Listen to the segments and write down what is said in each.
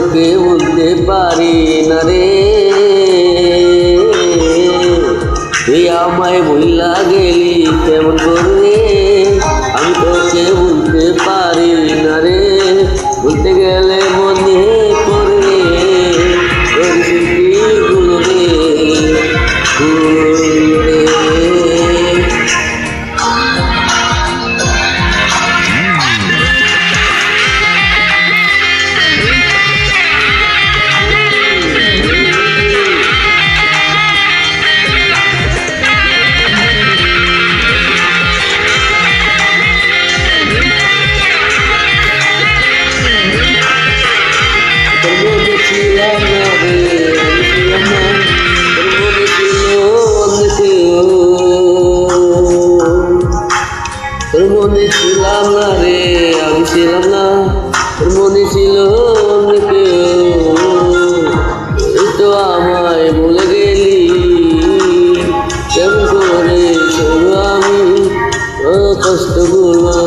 তোকে বলতে পারি না রে, তুই আমায় বইলা গেলি কেমন করে, আমি তোকে বলতে পারি না রে, বলতে গেলে মনে পড়ে তোর স্মৃতিগুলো রে, রে। তোর মনে ছিলাম না রে, আমি ছিলাম না, তোর মনে ছিল অন্য কেউ, তুই তো আমায় বলে গেলি কেমন করে সরু আমি কষ্টগুলো,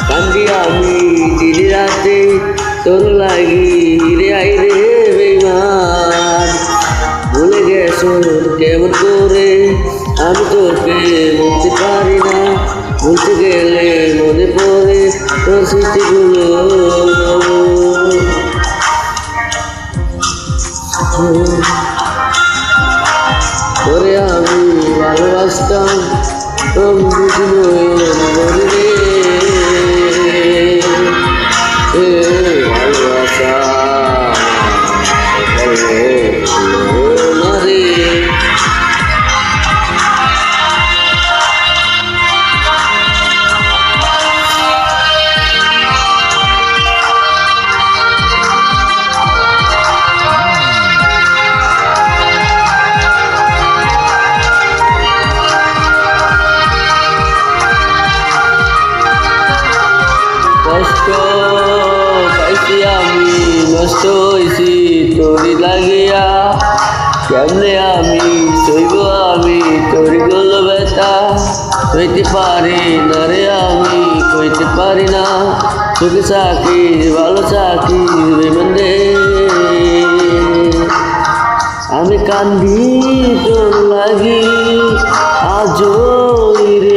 কান্দি আমি দিন রাতে তোর লাগি রে, আই রে বেইমান, ভুলে গেছো কেমন করে, আমি তোকে বলতে পারি না, বলতে গেলে মনে পড়ে তোর স্মৃতিগুলো, তোরে আমি ভালোবাসতাম বুঝলো মনে রে, ভালোবাসা না রে। কষ্ট পাইছি আমি, নষ্ট হয়েছি তোরি লাগিয়া, কেমনে আমি সইব আমি তোরি গুলো ব্যথা, কইতে পারি না রে আমি, কইতে পারি না, তোকে চাকি ভালো চাকি বেমন্দে, আমি কান্দি তোর লাগি আজও রে,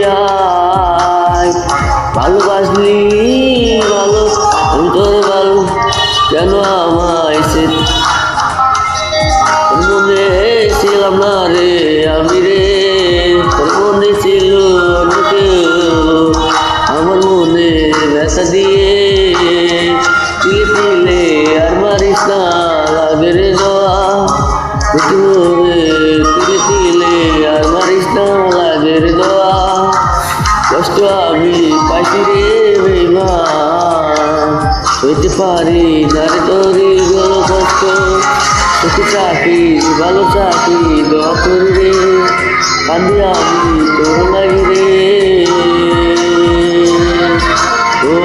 ভালোবাসলি ভালো আমি তোর ভালো, কেন আমায় সে মনে ছিলাম না রে আমি রে, তোর মনে ছিল অন্য কেউ, আমার মনে ব্যথা দিয়ে তিলে তিলে আর মারিস না, লাগে রে দোয়া তিলে তিলে আর মারিস না, লাগে রে দোয়া, কষ্ট আমি পাইছি রে বেইমান, হইতে পারি না রে তোরি গুলো কষ্ট, তোকে চাকি ভালো চাকি দোয়া করি রে, কান্দি আমি তোর লাগি রে, ও